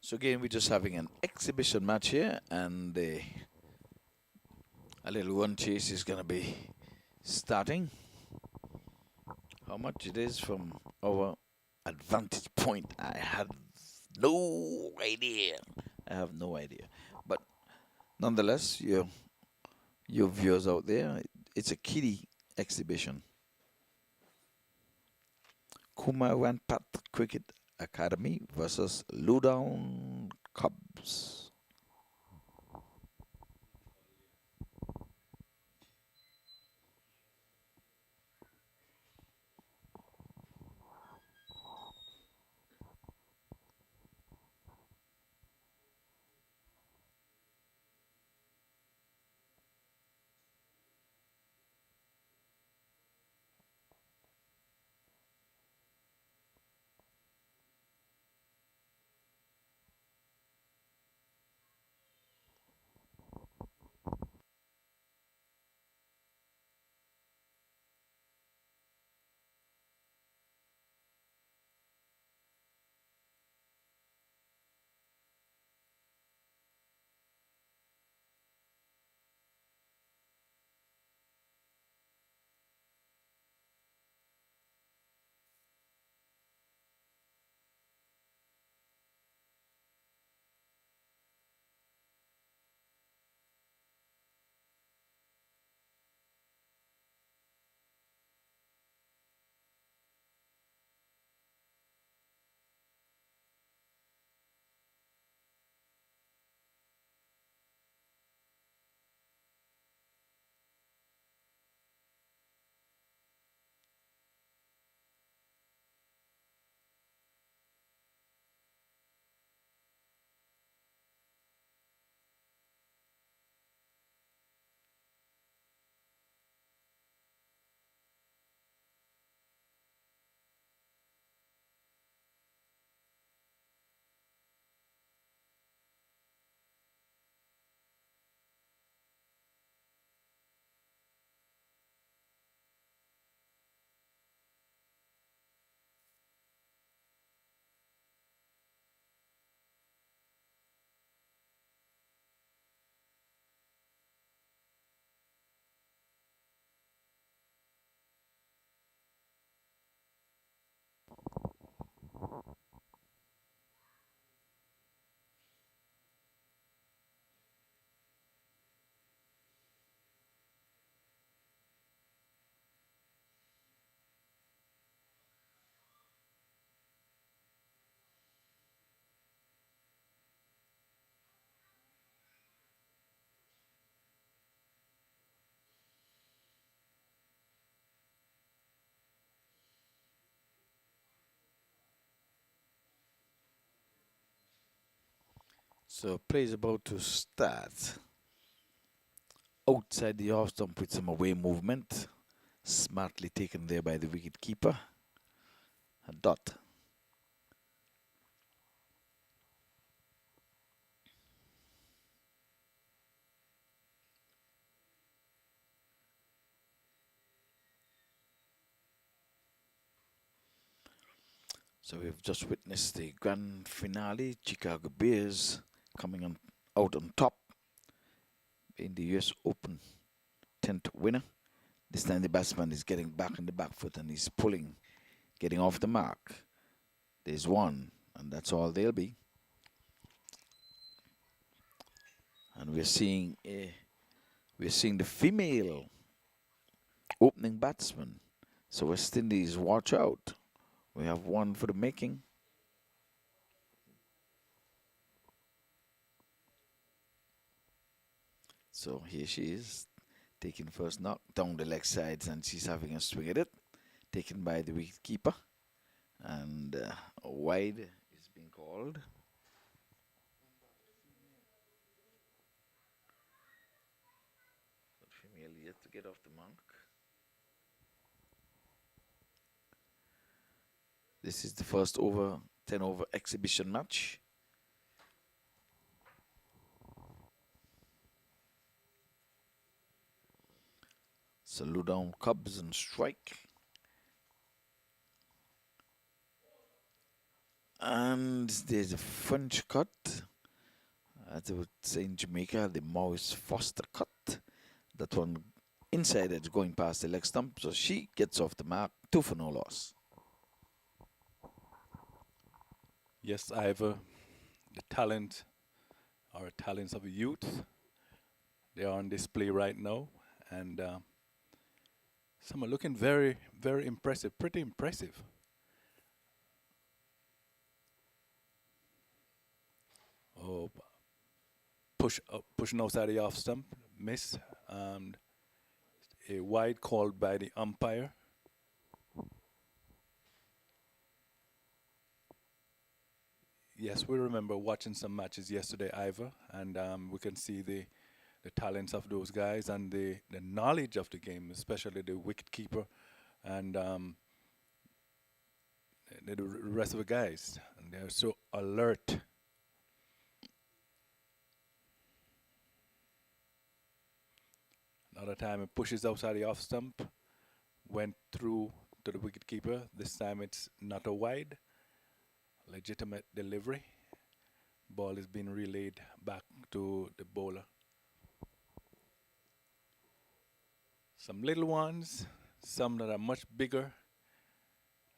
So again, we're just having an exhibition match here, and a little one chase is gonna be starting. How much it is from our advantage point, I have no idea. I have no idea. But nonetheless, your viewers out there, it's a kiddie exhibition. Kumar Rampat Cricket Academy versus Loudoun Cubs. So play is about to start. Outside the off stump with some away movement. Smartly taken there by the wicket keeper. A dot. So we've just witnessed the grand finale. Chicago Bears coming on out on top in the US Open 10th winner. This time the batsman is getting back on the back foot and he's pulling, getting off the mark. There's one, and that's all they'll be. And we're seeing the female opening batsman. So West Indies, watch out. We have one for the making. So here she is, taking first knock down the leg sides, and she's having a swing at it, taken by the wicketkeeper, and wide is being called. The female yet to get off the mark. This is the first over 10 over exhibition match. So Loudoun Cubs on strike. And there's a French cut. As they would say in Jamaica, the Maurice Foster cut. That one inside edge going past the leg stump. So she gets off the mark. 2 for no loss. Yes, Ivor, the talents of youth. They are on display right now. And some are looking very, very impressive, pretty impressive. Oh, pushing outside the off stump, miss, and a wide called by the umpire. Yes, we remember watching some matches yesterday, Ivor, and we can see the talents of those guys and the knowledge of the game, especially the wicket keeper and the rest of the guys. And they're so alert. Another time it pushes outside the off stump, went through to the wicket keeper. This time it's not a wide, legitimate delivery. Ball is being relayed back to the bowler. Some little ones, some that are much bigger,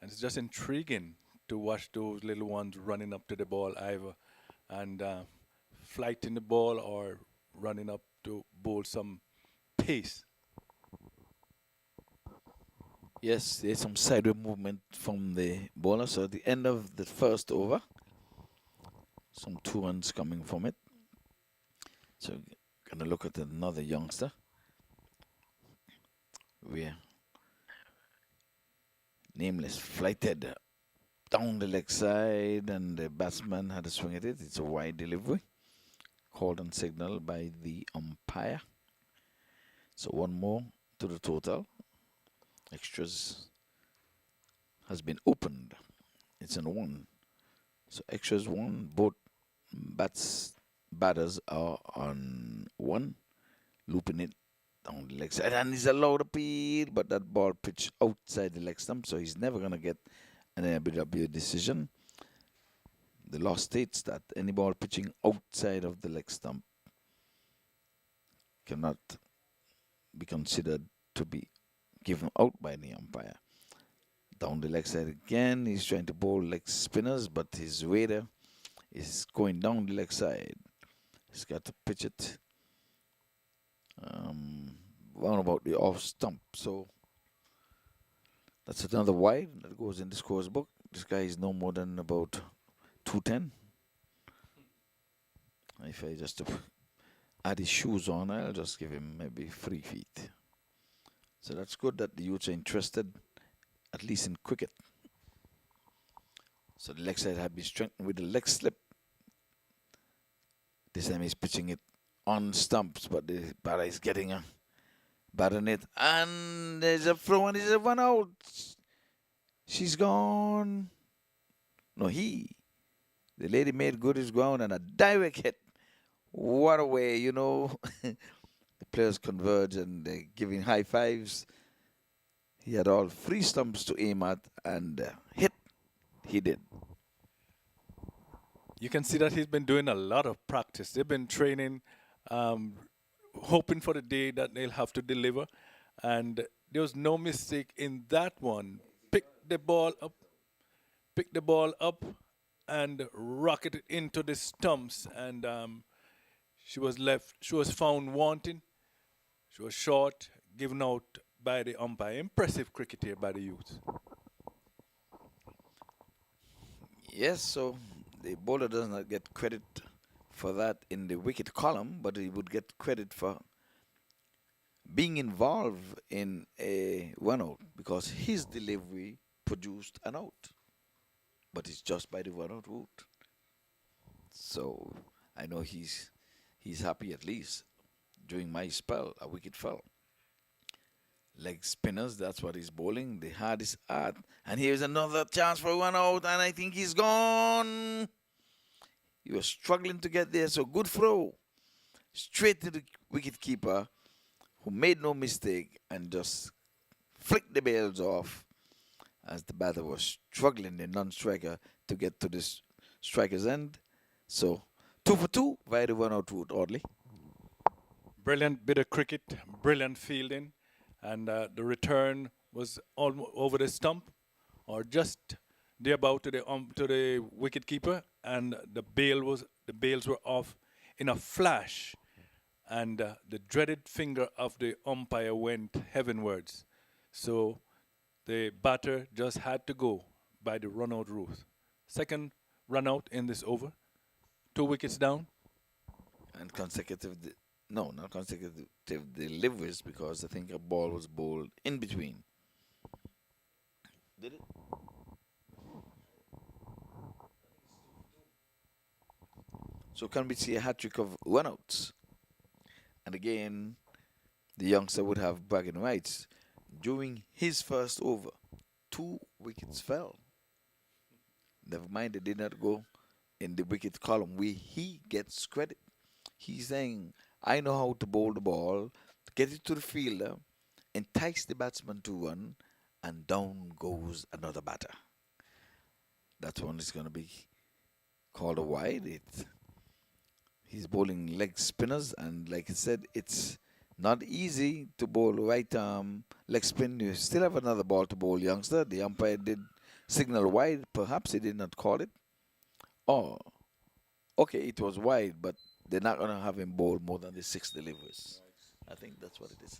and it's just intriguing to watch those little ones running up to the ball either and flighting the ball or running up to bowl some pace. Yes, there's some sideway movement from the bowler. So at the end of the first over, some 2 runs coming from it. So gonna look at another youngster. Where Nameless flighted down the leg side and the batsman had a swing at it. It's a wide delivery. Called and signaled by the umpire. So 1 more to the total. Extras has been opened. It's in 1. So extras 1. Both batters are on 1. Looping it down the leg side. And he's allowed appeal, but that ball pitched outside the leg stump. So he's never going to get an LBW decision. The law states that any ball pitching outside of the leg stump cannot be considered to be given out by the umpire. Down the leg side again, he's trying to bowl leg spinners, but his waiter is going down the leg side. He's got to pitch it round about the off stump. So that's another wide that goes in the scores book. This guy is no more than about 210. If I just add his shoes on, I'll just give him maybe 3 feet. So that's good that the youths are interested, at least in cricket. So the leg side have been strengthened with the leg slip. This time he's pitching it on stumps, but the batter is getting a bat on it. And there's a throw and there's a run out. She's gone. No, the lady made good his ground and a direct hit. What a way, you know. The players converge and they're giving high fives. He had all 3 stumps to aim at and hit. He did. You can see that he's been doing a lot of practice. They've been training, hoping for the day that they'll have to deliver. And there was no mistake in that one. Pick the ball up, and rocket it into the stumps. And she was found wanting. She was short, given out by the umpire. Impressive cricket here by the youth. Yes, so the bowler does not get credit for that in the wicket column, but he would get credit for being involved in a run out because his delivery produced an out. But it's just by the run out route. So I know he's happy at least. During my spell, a wicket fell. Leg spinners, that's what he's bowling. The hardest art. And here's another chance for a run out, and I think he's gone. He was struggling to get there, so good throw. Straight to the wicket keeper, who made no mistake and just flicked the bails off as the batter was struggling, the non-striker, to get to this striker's end. So 2 for 2 via the 1 out route, oddly. Brilliant bit of cricket, brilliant fielding, and the return was almost over the stump, or just thereabout to the wicket keeper, and the bails were off in a flash, and the dreaded finger of the umpire went heavenwards. So the batter just had to go by the run out route. Second run out in this over, 2 wickets down. And consecutive, no, not consecutive deliveries because I think a ball was bowled in between. Did it? So can we see a hat trick of run outs? And again, the youngster would have bragging rights. During his first over, 2 wickets fell. Never mind, they did not go in the wicket column where he gets credit. He's saying, I know how to bowl the ball, get it to the fielder, entice the batsman to run, and down goes another batter. That one is going to be called a wide. He's bowling leg spinners, and like I said, it's not easy to bowl right arm leg spin. You still have another ball to bowl, youngster. The umpire did signal wide. Perhaps he did not call it. Oh, okay, it was wide, but they're not going to have him bowl more than the 6 deliveries. I think that's what it is.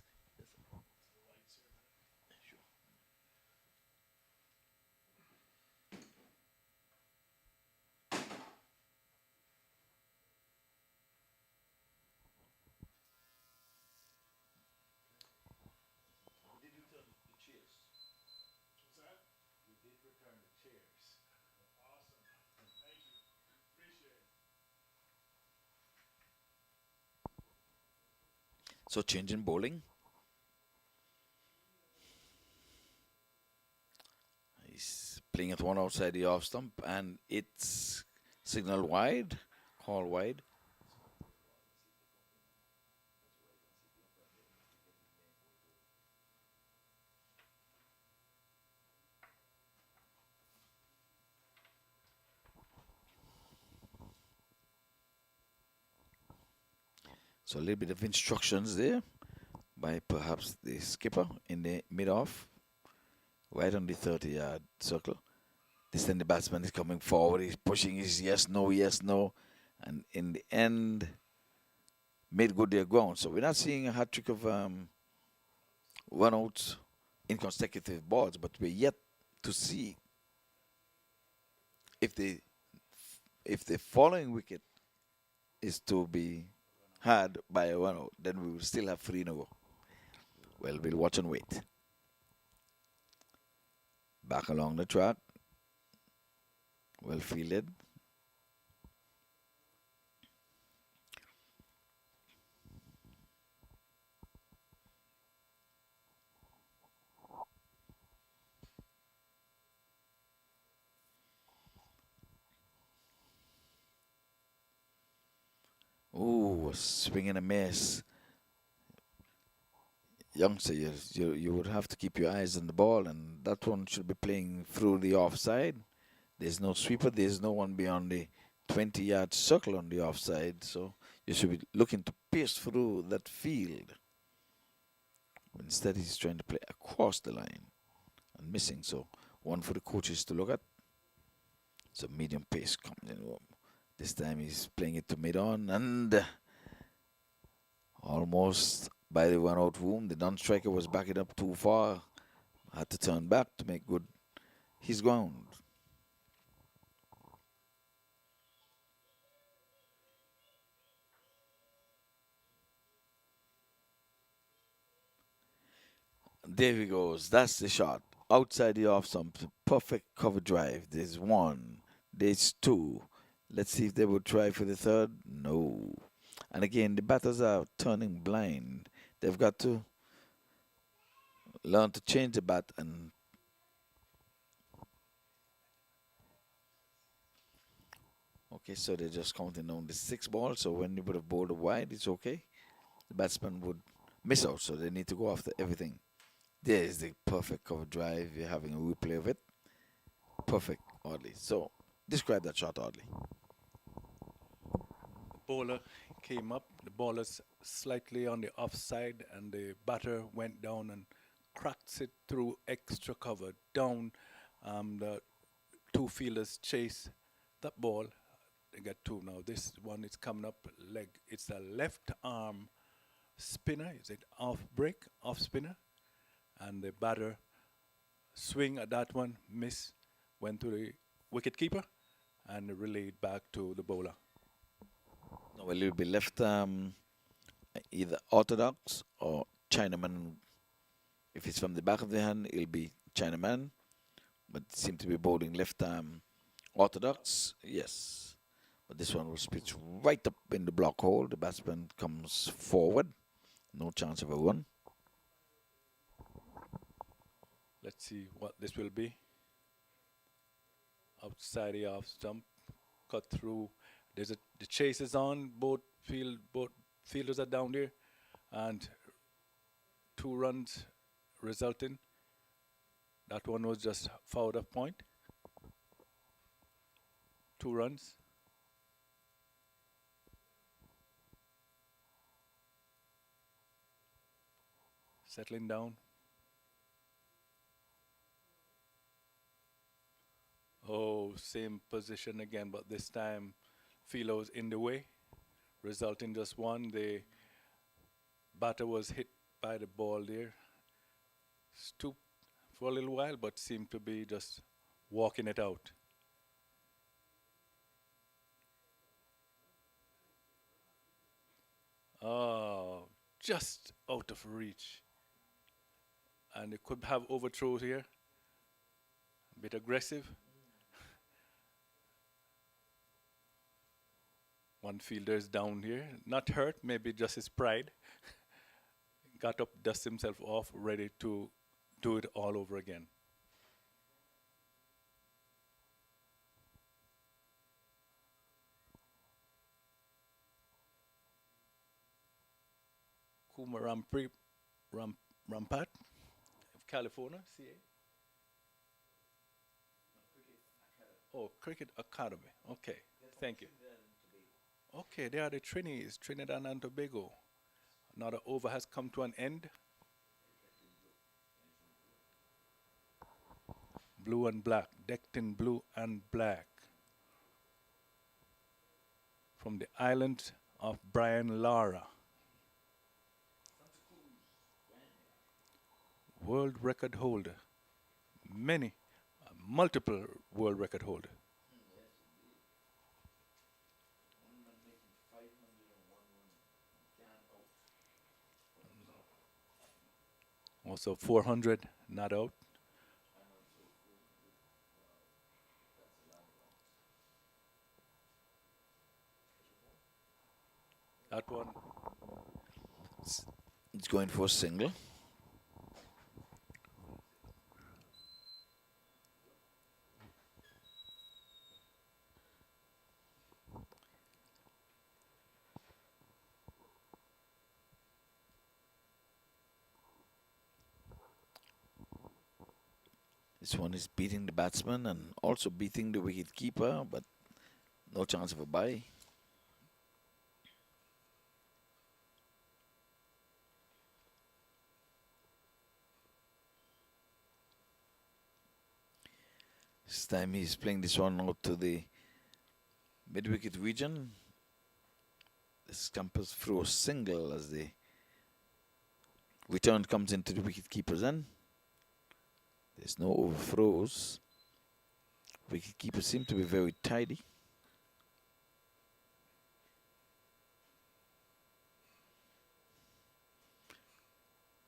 So changing bowling. He's playing at one outside the off stump, and it's signal wide, call wide. So a little bit of instructions there by perhaps the skipper in the mid-off, right on the 30-yard circle. This time the batsman is coming forward, he's pushing his yes, no, and in the end, made good their ground. So we're not seeing a hat trick of run-outs in consecutive balls, but we're yet to see if the following wicket is to be had by a run-out, then we will still have 3 in a row. Well, we'll watch and wait. Back along the track. Well fielded. Ooh, swinging a miss. Youngster, you would have to keep your eyes on the ball, and that one should be playing through the offside. There's no sweeper, there's no one beyond the 20-yard circle on the offside, so you should be looking to pierce through that field. But instead, he's trying to play across the line and missing, so one for the coaches to look at. So medium pace comes in. This time he's playing it to mid-on, and almost by the run-out room, the non-striker was backing up too far. Had to turn back to make good his ground. There he goes. That's the shot. Outside the off stump. Perfect cover drive. There's 1. There's 2. Let's see if they will try for the 3rd. No. And again, the batters are turning blind. They've got to learn to change the bat and okay, so they're just counting down the 6 ball. So when you put a bowled wide, it's okay. The batsman would miss out, so they need to go after everything. There is the perfect cover drive. You're having a replay of it. Perfect, oddly. So Describe that shot, Audley. The bowler came up, the bowler's slightly on the offside, and the batter went down and cracked it through extra cover down. The two fielders chase that ball. They get two now. This one is coming up leg. It's a left arm spinner. Is it off break, off spinner? And the batter swing at that one, miss, went to the wicket keeper, and relayed back to the bowler. Now, will it be left either orthodox or Chinaman? If it's from the back of the hand, it'll be Chinaman, but seem to be bowling left arm orthodox. Yes, but this one was pitched right up in the block hole. The batsman comes forward. No chance of a run. Let's see what this will be. Outside the off stump, cut through. The chase is on. Both fielders are down there, and 2 runs resulting. That one was just fouled off point. 2 runs. Settling down. Oh, same position again, but this time fielder was in the way, resulting just 1. The batter was hit by the ball there. Stooped for a little while, but seemed to be just walking it out. Oh, just out of reach. And it could have overthrows here. A bit aggressive. One fielder is down here, not hurt, maybe just his pride. Got up, dusted himself off, ready to do it all over again. Kumar Rampat of California, CA. Oh, Cricket Academy. Okay, thank you. Okay, they are the Trinis, Trinidad and Tobago. Another over has come to an end. Blue and black, decked in blue and black. From the island of Brian Lara. World record holder. Many, multiple world record holder. Also 400 not out. That one. It's going for a single. This one is beating the batsman and also beating the wicket keeper, but no chance of a bye. This time he's playing this one out to the mid-wicket region. The Scampers throw a single as the return comes into the wicket keeper's end. There's no overthrows. Wicket keeper seems to be very tidy.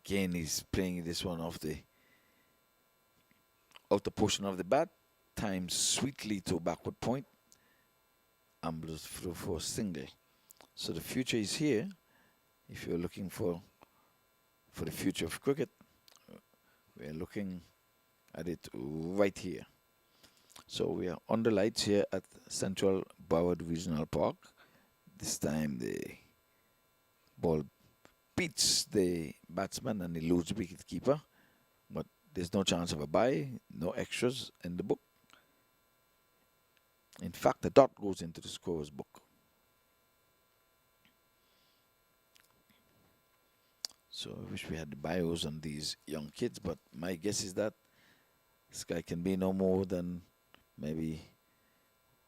Again, he's playing this one off the outer portion of the bat. Times sweetly to a backward point. Ambles through for a single. So the future is here. If you're looking for the future of cricket, we're looking at it right here. So we are on the lights here at Central Broward Regional Park. This time the ball beats the batsman and eludes the wicket keeper, but there's no chance of a bye, no extras in the book. In fact, the dot goes into the scorer's book. So I wish we had the bios on these young kids, but my guess is that this guy can be no more than maybe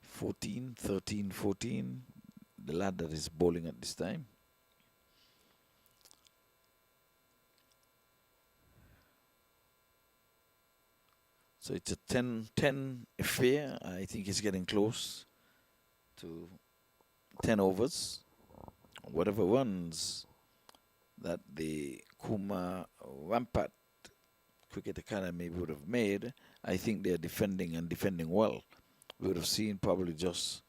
14, 13, 14, the lad that is bowling at this time. So it's a 10-10 affair. I think he's getting close to 10 overs. Whatever runs that the Kumar Rampat Cricket Academy would have made, I think they're defending and defending well. We would have seen probably just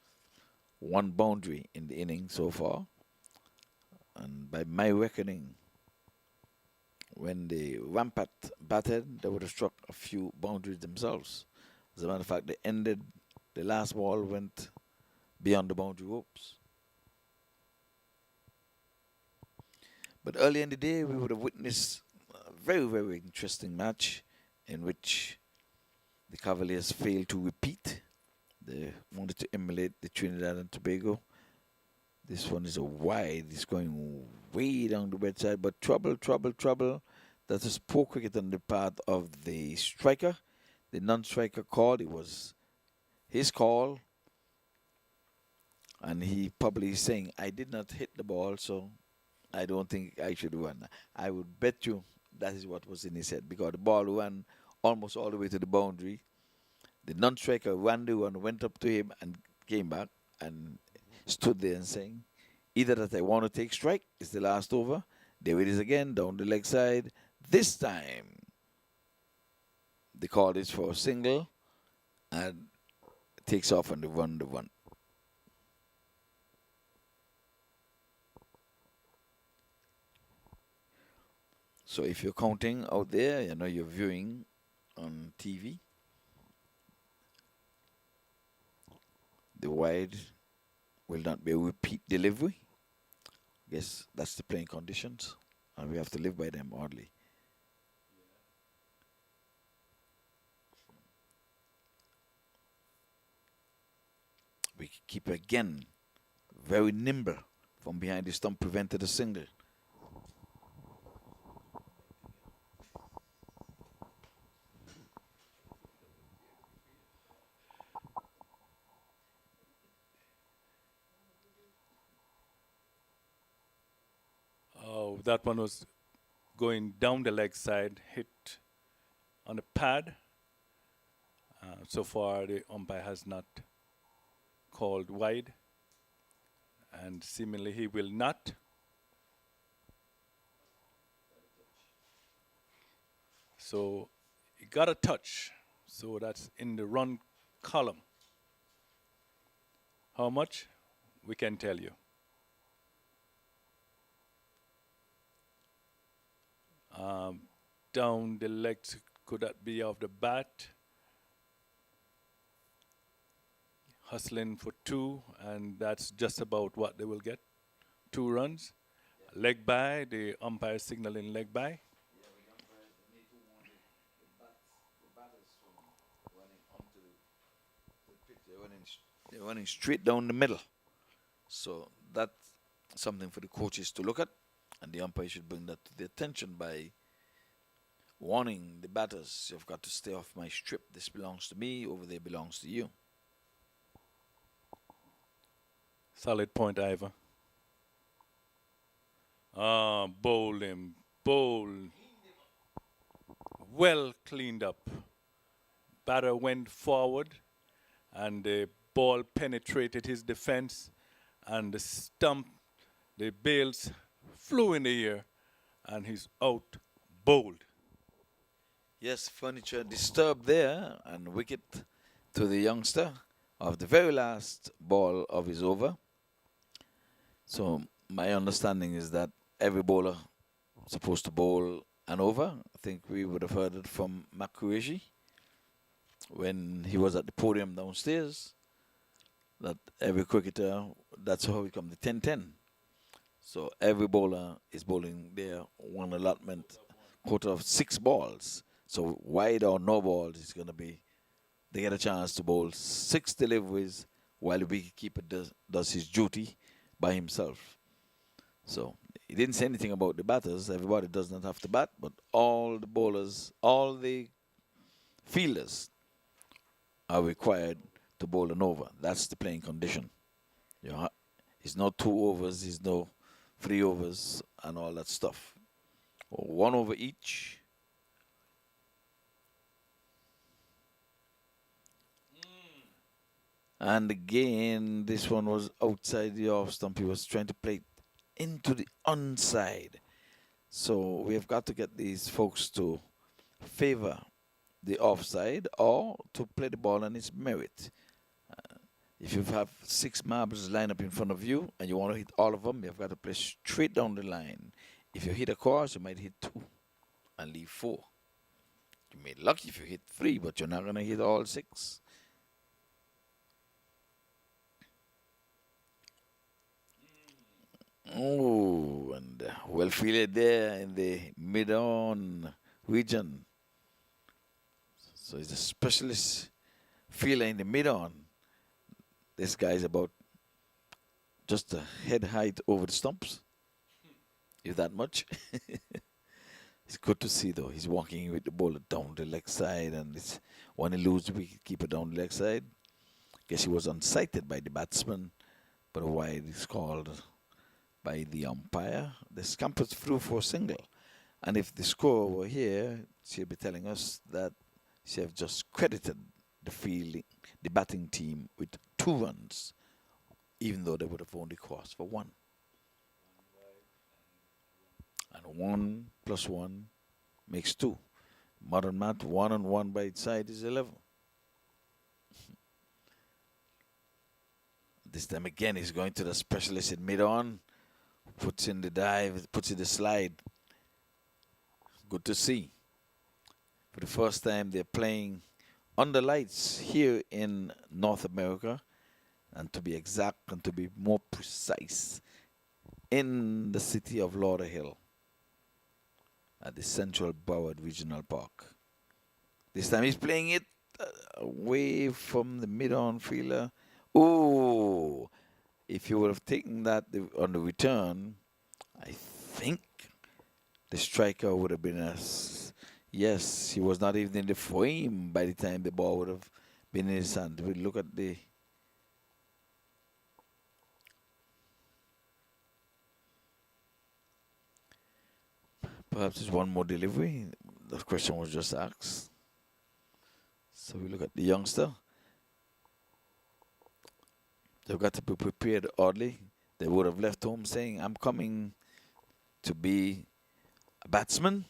one boundary in the inning so far. And by my reckoning, when the Rampat batted, they would have struck a few boundaries themselves. As a matter of fact, the last ball went beyond the boundary ropes. But earlier in the day, we would have witnessed a very, very interesting match in which the Cavaliers failed to repeat. They wanted to emulate the Trinidad and Tobago. This one is a wide. It's going way down the red side. But trouble. That is poor cricket on the part of the striker. The non-striker called. It was his call. And he probably is saying, I did not hit the ball, so I don't think I should run. I would bet you that is what was in his head, because the ball ran almost all the way to the boundary. The non-striker ran the run, went up to him and came back and stood there and saying, either that I want to take strike, it's the last over. There it is again, down the leg side. This time, the call is for a single and takes off and they run the run. So if you're counting out there, you know, you're viewing on TV, the wide will not be a repeat delivery. Guess that's the playing conditions, and we have to live by them hardly. We keep again very nimble from behind the stump, prevented a single. Oh, that one was going down the leg side, hit on the pad. So far, the umpire has not called wide, and seemingly he will not. So he got a touch. So that's in the run column. How much? We can tell you. Down the legs, could that be off the bat? Hustling for 2, and that's just about what they will get. 2 runs. Leg by, the umpire signaling leg by. Yeah, but the umpires need to warn the batters from running onto the pitch. They're running straight down the middle. So that's something for the coaches to look at, and the umpire should bring that to their attention by warning the batters, you've got to stay off my strip. This belongs to me, over there belongs to you. Solid point, Ivor. Bowled him. Bowled. Well cleaned up. Batter went forward, and the ball penetrated his defense, and the stump, the bails flew in the air, and he's out bowled. Yes, furniture disturbed there, and wicket to the youngster of the very last ball of his over. So my understanding is that every bowler is supposed to bowl an over. I think we would have heard it from Makueji when he was at the podium downstairs, that every cricketer, that's how we come to 10-10. So every bowler is bowling their one allotment, quota of 6 balls. So wide or no balls, it's going to be, they get a chance to bowl 6 deliveries while the wicketkeeper does his duty by himself. So he didn't say anything about the batters. Everybody does not have to bat, but all the bowlers, all the fielders are required to bowl an over. That's the playing condition. You know, it's no 2 overs, it's no 3 overs, and all that stuff. 1 over each. And again, this one was outside the off stump. He was trying to play it into the onside. So we have got to get these folks to favor the offside or to play the ball on its merit. If you have 6 marbles lined up in front of you and you want to hit all of them, you've got to play straight down the line. If you hit a course, you might hit 2 and leave 4. You may be lucky if you hit 3, but you're not going to hit all 6. Oh, and well fielded there in the mid-on region. So he's a specialist fielder in the mid-on. This guy's about just a head height over the stumps, if that much. It's good to see, though. He's walking with the ball down the leg side, and it's when he loses the wicket keeper down the leg side. Guess he was unsighted by the batsman, but a wide is called by the umpire. The scampered through for a single. And if the score were here, she'll be telling us that she have just credited the batting team with 2 runs, even though they would have only crossed for 1. And 1 plus 1 makes 2. Modern math, 1 and 1 by its side is 11. This time again, he's going to the specialist in mid-on. Puts in the dive, puts in the slide. Good to see. For the first time, they're playing under lights here in North America. And to be exact and to be more precise, in the city of Lauderhill at the Central Broward Regional Park. This time he's playing it away from the mid-on fielder. Ooh! If you would have taken that on the return, I think the striker would have been yes, he was not even in the frame by the time the ball would have been in his hand. We look at the perhaps there's one more delivery. The question was just asked. So we look at the youngster. They've got to be prepared oddly. They would have left home saying, I'm coming to be a batsman,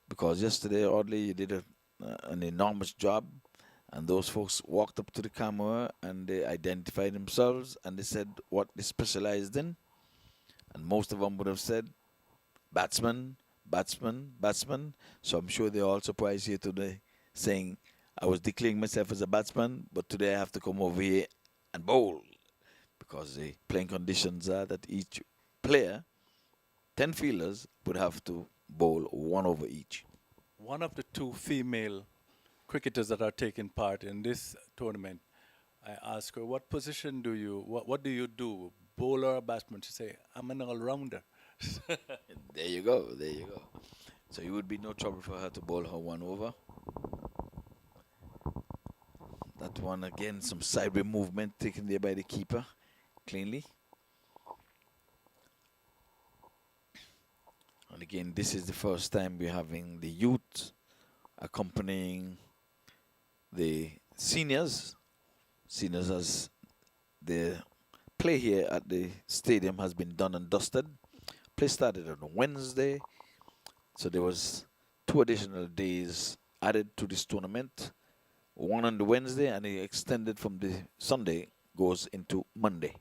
because yesterday, oddly, you did an enormous job, and those folks walked up to the camera and they identified themselves and they said what they specialized in, and most of them would have said batsman, batsman, batsman. So I'm sure they're all surprised here today saying, I was declaring myself as a batsman, but today I have to come over here and bowl, because the playing conditions are that each player, 10 fielders, would have to bowl 1 over each. One of the 2 female cricketers that are taking part in this tournament, I asked her, what position do you, what do you do, bowler or batsman? She say, I'm an all-rounder. There you go, there you go. So it would be no trouble for her to bowl her 1 over. That one again, some sideway movement taken there by the keeper, cleanly. And again, this is the first time we're having the youth accompanying the seniors. Seniors, as the play here at the stadium has been done and dusted. Play started on Wednesday, so there was 2 additional days added to this tournament. One on the Wednesday, and it extended from the Sunday, goes into Monday,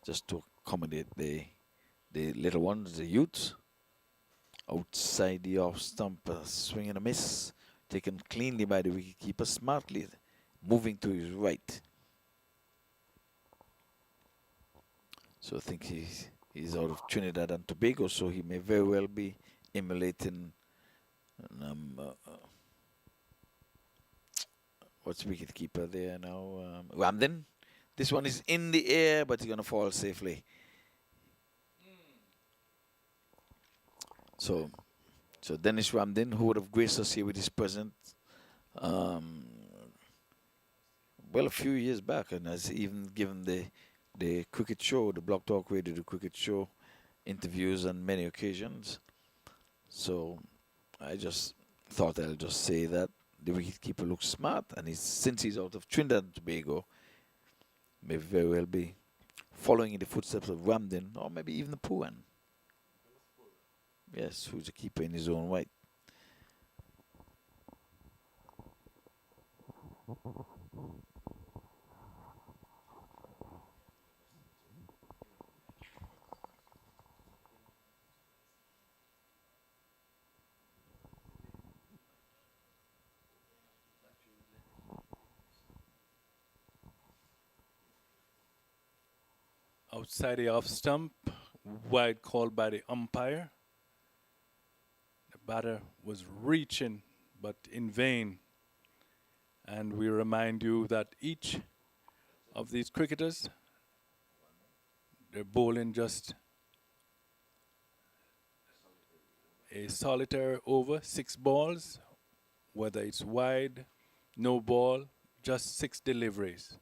just to accommodate the little ones, the youths. Outside the off stump, swing and a miss, taken cleanly by the wicketkeeper, smartly moving to his right. So I think he's out of Trinidad and Tobago, so he may very well be emulating what's wicketkeeper there now? Ramden. This one is in the air, but it's gonna fall safely. So, so Dennis Ramdin, who would have graced us here with his presence, um, well, a few years back, and has even given the cricket show, the Block Talk Radio, the cricket show interviews on many occasions. So I just thought I'll just say that the wicketkeeper looks smart, and since he's out of Trinidad and Tobago, may very well be following in the footsteps of Ramdin, or maybe even the Puan. Yes, who's a keeper in his own right. Outside the off stump, wide call by the umpire. The batter was reaching, but in vain. And we remind you that each of these cricketers, they're bowling just a solitaire over 6 balls, whether it's wide, no ball, just 6 deliveries.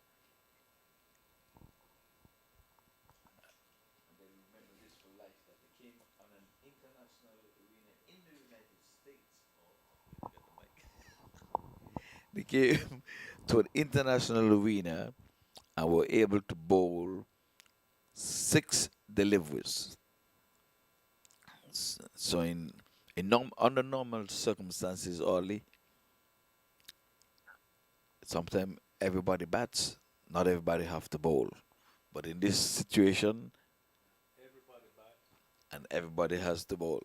They came to an international arena and were able to bowl 6 deliveries. So under normal circumstances, only sometimes everybody bats, not everybody have to bowl. But in this situation, and everybody has to bowl,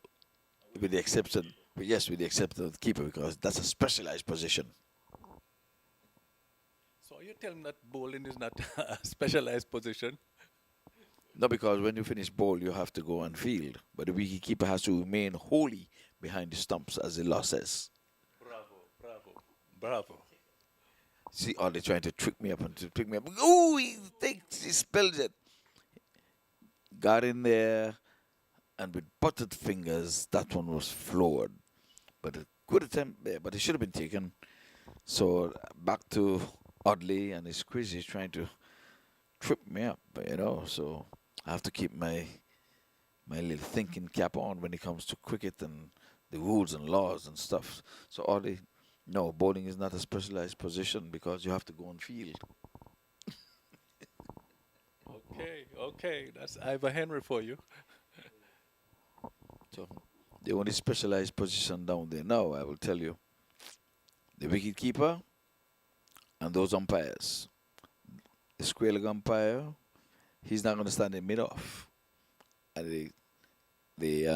with the exception, yes, with the exception of the keeper, because that's a specialized position. So are you telling me that bowling is not a specialized position? No, because when you finish ball, you have to go and field. But the wicketkeeper has to remain wholly behind the stumps, as the law says. Bravo, bravo, bravo. See, are they trying to trick me up and to trick me up? Oh, he spells it. Got in there, and with buttered fingers, that one was floored. But a good attempt there, but it should have been taken. So back to Audley and his crazy trying to trip me up, So I have to keep my little thinking cap on when it comes to cricket and the rules and laws and stuff. So Audley, no, bowling is not a specialized position because you have to go on field. Okay, okay, that's Ivor Henry for you. So the only specialized position down there now, I will tell you, the wicket keeper and those umpires. The square leg umpire, he's not going to stand in mid-off. And the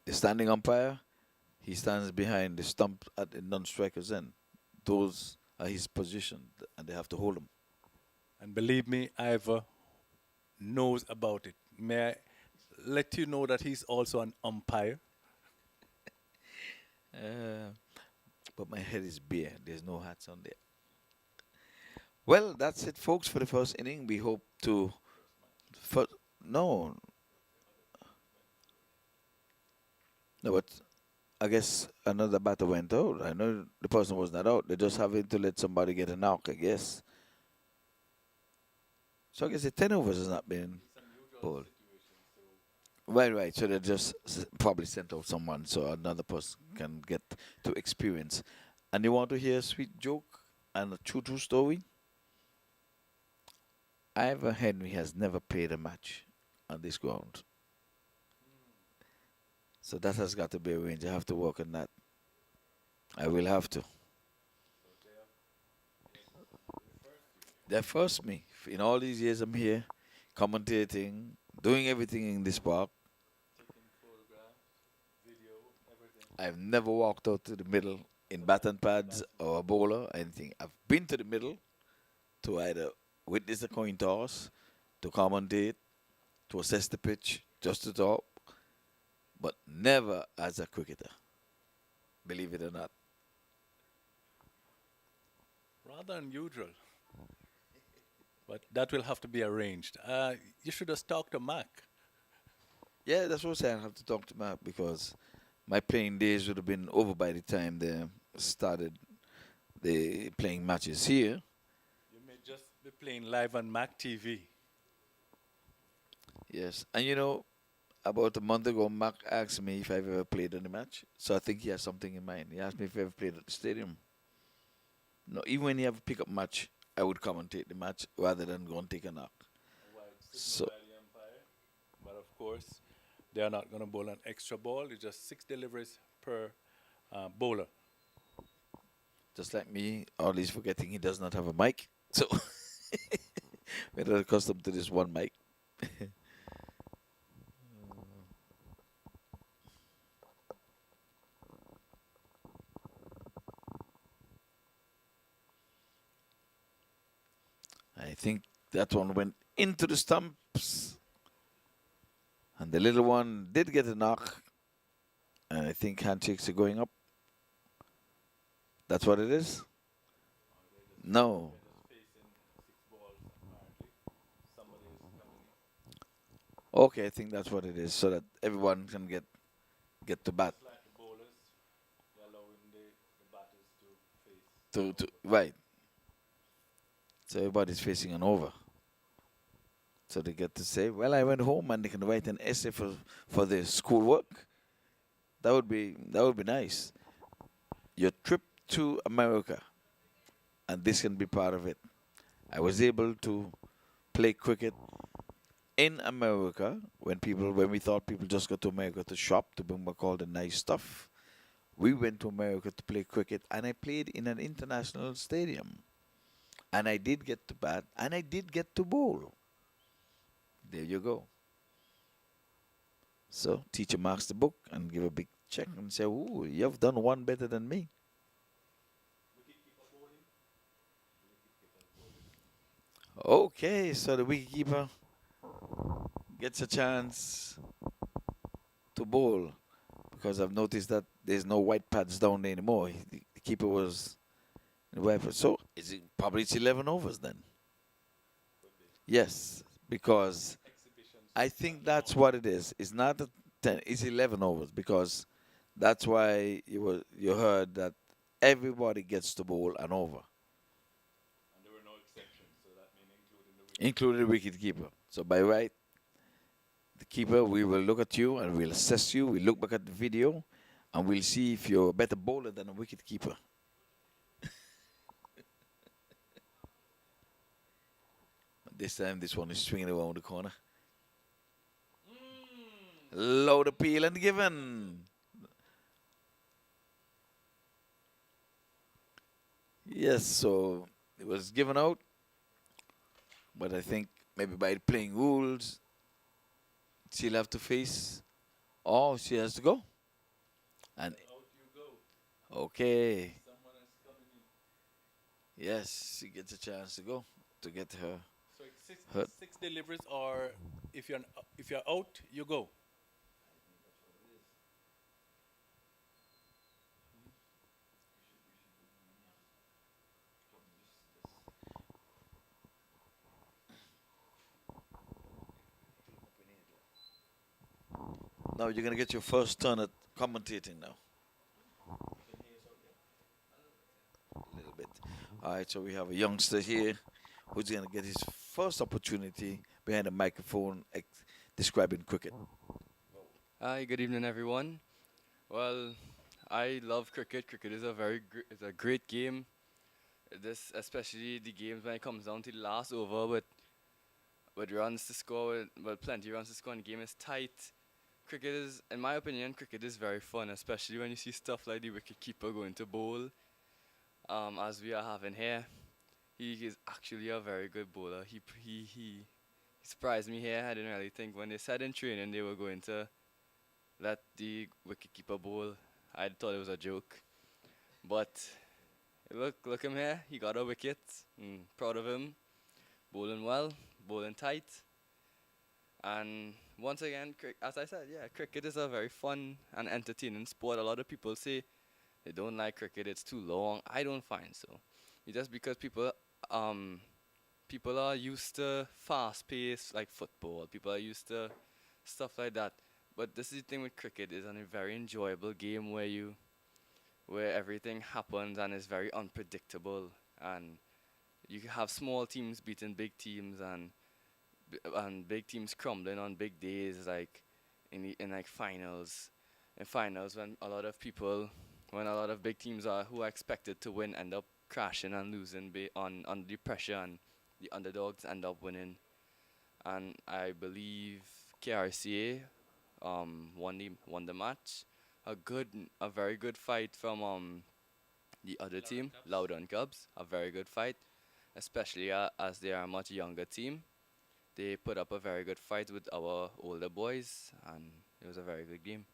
standing umpire, he stands behind the stump at the non-striker's end. Those are his position, and they have to hold him. And believe me, Ivor knows about it. May I let you know that he's also an umpire? Uh, but my head is bare. There's no hats on there. Well, that's it, folks, for the first inning. We hope to. No. No, but I guess another batter went out. I know the person was not out. They're just having to let somebody get a knock, I guess. So I guess the 10 overs has not been bowled. Right. So they just probably sent out someone so another person can get to experience. And you want to hear a sweet joke and a true story? Ivor Henry has never played a match on this ground. So that has got to be arranged. I have to work on that. I will have to. They first me. In all these years I'm here, commentating, doing everything in this park. I've never walked out to the middle in baton pads or a bowler or anything. I've been to the middle to either witness the coin toss, to commentate, to assess the pitch, just to talk, but never as a cricketer, believe it or not. Rather unusual. But that will have to be arranged. You should have talked to Mac. Yeah, that's what I'm saying. I have to talk to Matt because my playing days would have been over by the time they started the playing matches here. You may just be playing live on Mac TV. Yes, and about a month ago, Mac asked me if I've ever played in a match. So I think he has something in mind. He asked me if I ever played at the stadium. No, even when you have a pickup match, I would commentate the match rather than go and take a knock. White signal So by the umpire. But of course, they are not going to bowl an extra ball. It's just 6 deliveries per bowler. just like me, always forgetting he does not have a mic. So we're not accustomed to this one mic. I think that one went into the stumps, and the little one did get a knock. And I think handshakes are going up. That's what it is. No. They're just facing 6 balls, apparently. Somebody is coming Okay, I think that's what it is, so that everyone can get to in. bat. Just like the bowlers, they're allowing the batters to face To an to over. right. So everybody's facing an over. So they get to say, "Well, I went home," and they can write an essay for their schoolwork. That would be nice. Your trip to America, and this can be part of it. I was able to play cricket in America when we thought people just go to America to shop to bring back all the nice stuff. We went to America to play cricket, and I played in an international stadium. And I did get to bat, and I did get to bowl. There you go. So teacher marks the book and give a big check and say, "Ooh, you've done one better than me." Okay, so the wicketkeeper gets a chance to bowl because I've noticed that there's no white pads down there anymore. The keeper was in the white pads. So probably it's 11 overs then. Yes, because Exhibitions I think that's what it is. It's not a 10, it's 11 overs because that's why you heard that everybody gets to bowl an over, and there were no exceptions, so that means including the wicket. including the wicket keeper. So by right, the keeper, we will look at you and we'll assess you. We'll look back at the video and we'll see if you're a better bowler than a wicket keeper. This time, this one is swinging around the corner. Low the peel and given. Yes, so it was given out, but I think maybe by playing rules, she'll have to face, or she has to go. And Out you go. okay, Someone is coming in. yes, she gets a chance to go to get her So it's six, hurt. 6 deliveries, or if you're out, you go. Now you're gonna get your first turn at commentating now. A little bit. All right, so we have a youngster here who's gonna get his first opportunity behind a microphone describing cricket. Hi, good evening, everyone. Well, I love cricket. Cricket is is a great game. This, especially the games when it comes down to the last over with runs to score, plenty runs to score, and the game is tight. Cricket is, in my opinion, cricket is very fun, especially when you see stuff like the wicket keeper going to bowl, as we are having here. He is actually a very good bowler. He surprised me here. I didn't really think when they said in training they were going to let the wicketkeeper bowl. I thought it was a joke. But look him here. He got a wicket. Proud of him. Bowling well, bowling tight. And once again, as I said, yeah, cricket is a very fun and entertaining sport. A lot of people say they don't like cricket, it's too long. I don't find so. It's just because people um people are used to fast pace like football. People are used to stuff like that. But this is the thing with cricket is a very enjoyable game where everything happens and is very unpredictable, and you have small teams beating big teams, and big teams crumbling on big days, like in like finals. In finals, when a lot of big teams are who are expected to win end up crashing and losing on under the pressure, and the underdogs end up winning. And I believe KRCA won the match. A very good fight from the other team, Loudoun Cubs. A very good fight, especially as they are a much younger team. They put up a very good fight with our older boys, and it was a very good game.